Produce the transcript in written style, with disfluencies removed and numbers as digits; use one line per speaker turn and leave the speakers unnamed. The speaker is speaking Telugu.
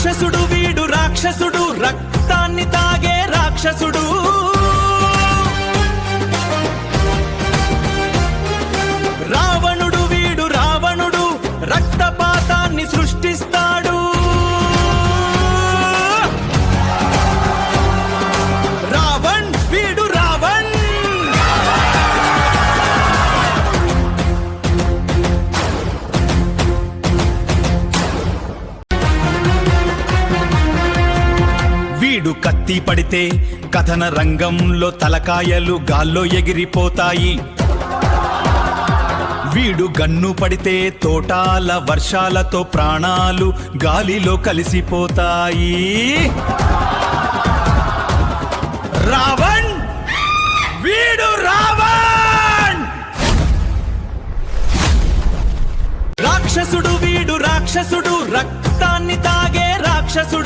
రాక్షసుడు వీడు రాక్షసుడు, రక్తాన్ని తాగే రాక్షసుడు. రావణుడు వీడు రావణుడు, రక్తపాతాన్ని సృష్టిస్తాడు. రావణ్ వీడు రావణ్. వీడు కత్తి పడితే కథన రంగంలో తలకాయలు గాల్లో ఎగిరిపోతాయి. వీడు గన్ను పడితే తోటాల వర్షాలతో ప్రాణాలు గాలిలో కలిసిపోతాయి. రావణ్ వీడు రావణ్. రాక్షసుడు వీడు రాక్షసుడు, రక్తాన్ని తాగే రాక్షసుడు.